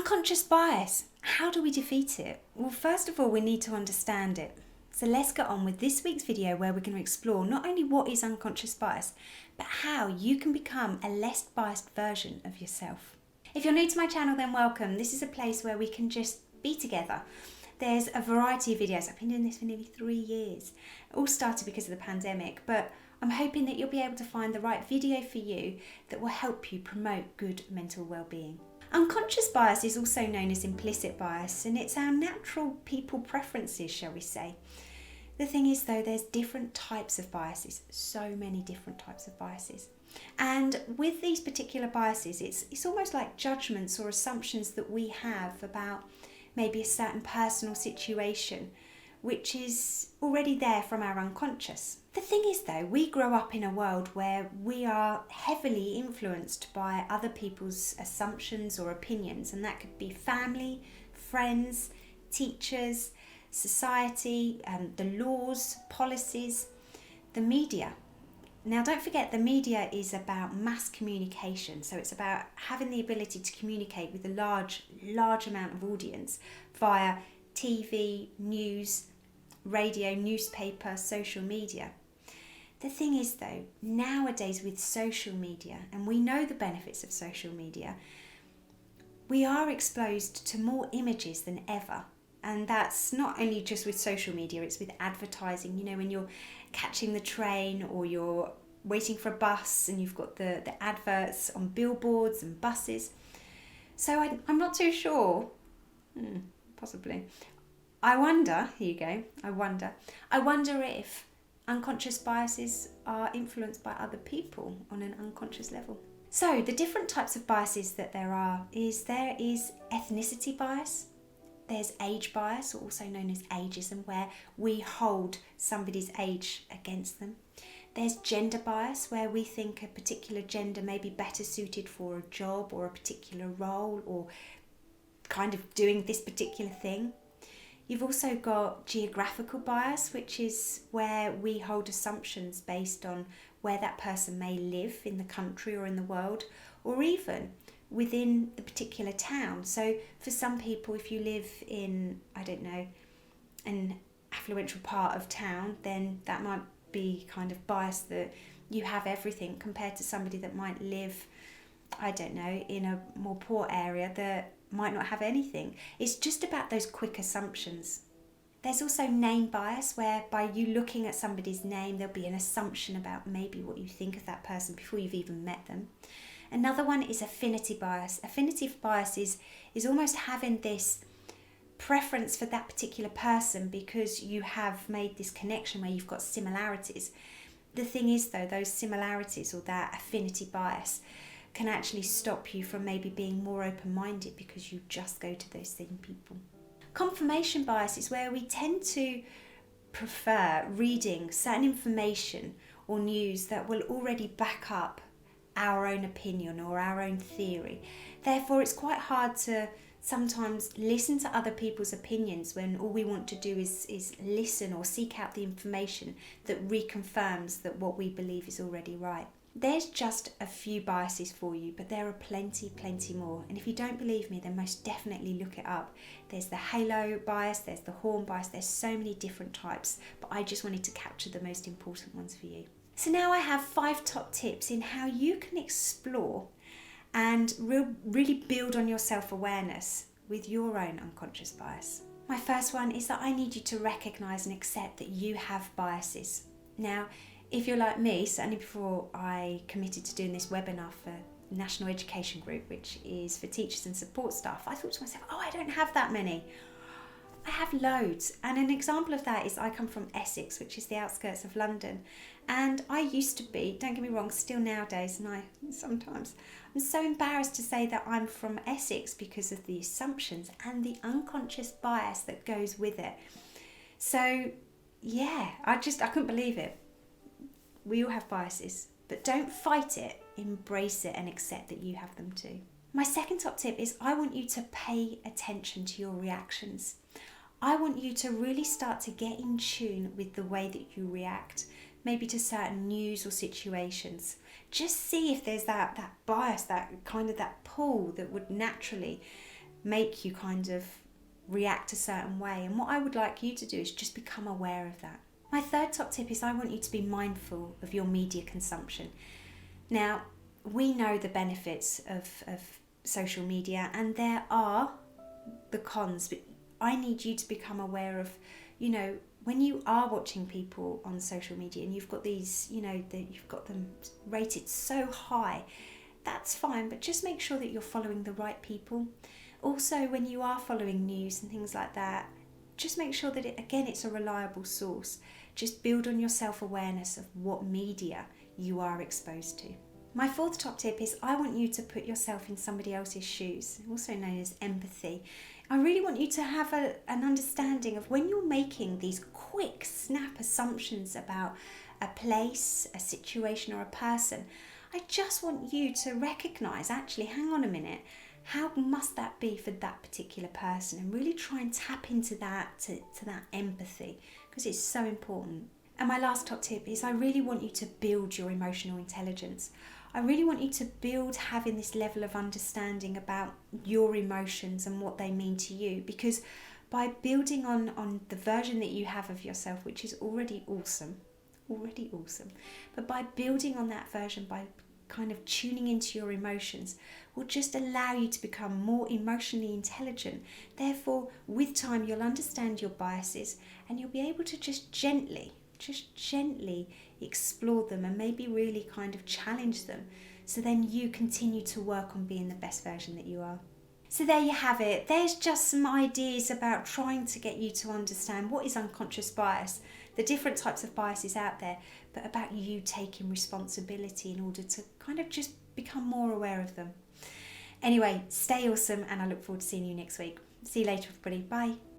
Unconscious bias. How do we defeat it? Well, first of all, we need to understand it. So let's get on with this week's video where we're going to explore not only what is unconscious bias, but how you can become a less biased version of yourself. If you're new to my channel, then welcome. This is a place where we can just be together. There's a variety of videos. I've been doing this for nearly 3 years. It all started because of the pandemic, but I'm hoping that you'll be able to find the right video for you that will help you promote good mental well-being. Unconscious bias is also known as implicit bias, and it's our natural people preferences, shall we say. The thing is though, there's different types of biases, so many different types of biases. And with these particular biases, it's almost like judgments or assumptions that we have about maybe a certain personal situation, which is already there from our unconscious. The thing is though, we grow up in a world where we are heavily influenced by other people's assumptions or opinions, and that could be family, friends, teachers, society, the laws, policies, the media. Now don't forget, the media is about mass communication, so it's about having the ability to communicate with a large amount of audience via TV, news, radio, newspaper, social media. The thing is though, nowadays with social media, and we know the benefits of social media, we are exposed to more images than ever. And that's not only just with social media, it's with advertising. You know, when you're catching the train or you're waiting for a bus and you've got the adverts on billboards and buses. So I'm not too sure, possibly. I wonder if unconscious biases are influenced by other people on an unconscious level. So the different types of biases that there is ethnicity bias, there's age bias, also known as ageism, where we hold somebody's age against them. There's gender bias, where we think a particular gender may be better suited for a job or a particular role or kind of doing this particular thing. You've also got geographical bias, which is where we hold assumptions based on where that person may live in the country or in the world, or even within the particular town. So for some people, if you live in, an affluential part of town, then that might be kind of biased that you have everything, compared to somebody that might live, in a more poor area that might not have anything. It's just about those quick assumptions. There's also name bias, where by you looking at somebody's name, there'll be an assumption about maybe what you think of that person before you've even met them. Another one is affinity bias. Affinity bias is almost having this preference for that particular person because you have made this connection where you've got similarities. The thing is though, those similarities or that affinity bias can actually stop you from maybe being more open-minded because you just go to those same people. Confirmation bias is where we tend to prefer reading certain information or news that will already back up our own opinion or our own theory. Therefore, it's quite hard to sometimes listen to other people's opinions when all we want to do is listen or seek out the information that reconfirms that what we believe is already right. There's just a few biases for you, but there are plenty more. And if you don't believe me, then most definitely look it up. There's the halo bias, there's the horn bias, there's so many different types, but I just wanted to capture the most important ones for you. So now I have 5 top tips in how you can explore and really build on your self-awareness with your own unconscious bias. My first one is that I need you to recognise and accept that you have biases. Now, if you're like me, certainly before I committed to doing this webinar for National Education Group, which is for teachers and support staff, I thought to myself, I don't have that many. I have loads. And an example of that is I come from Essex, which is the outskirts of London. And I used to be, don't get me wrong, still nowadays, and I'm so embarrassed to say that I'm from Essex because of the assumptions and the unconscious bias that goes with it. So yeah, I couldn't believe it. We all have biases, but don't fight it, embrace it and accept that you have them too. My second top tip is I want you to pay attention to your reactions. I want you to really start to get in tune with the way that you react, maybe to certain news or situations. Just see if there's that bias, that pull that would naturally make you kind of react a certain way. And what I would like you to do is just become aware of that. My third top tip is I want you to be mindful of your media consumption. Now, we know the benefits of social media, and there are the cons, but I need you to become aware of, when you are watching people on social media and you've got these, you've got them rated so high, that's fine, but just make sure that you're following the right people. Also, when you are following news and things like that, just make sure that it's a reliable source. Just build on your self-awareness of what media you are exposed to. My fourth top tip is I want you to put yourself in somebody else's shoes, also known as empathy. I really want you to have an understanding of when you're making these quick snap assumptions about a place, a situation or a person. I just want you to recognise, actually, hang on a minute, how must that be for that particular person, and really try and tap into that, to that empathy, because it's so important. And my last top tip is I really want you to build your emotional intelligence. I really want you to build having this level of understanding about your emotions and what they mean to you, because by building on the version that you have of yourself, which is already awesome, but by building on that version, by kind of tuning into your emotions, will just allow you to become more emotionally intelligent. Therefore, with time, you'll understand your biases and you'll be able to just gently explore them and maybe really kind of challenge them, so then you continue to work on being the best version that you are. So there you have it. There's just some ideas about trying to get you to understand what is unconscious bias, the different types of biases out there, but about you taking responsibility in order to kind of just become more aware of them. Anyway, stay awesome, and I look forward to seeing you next week. See you later, everybody. Bye.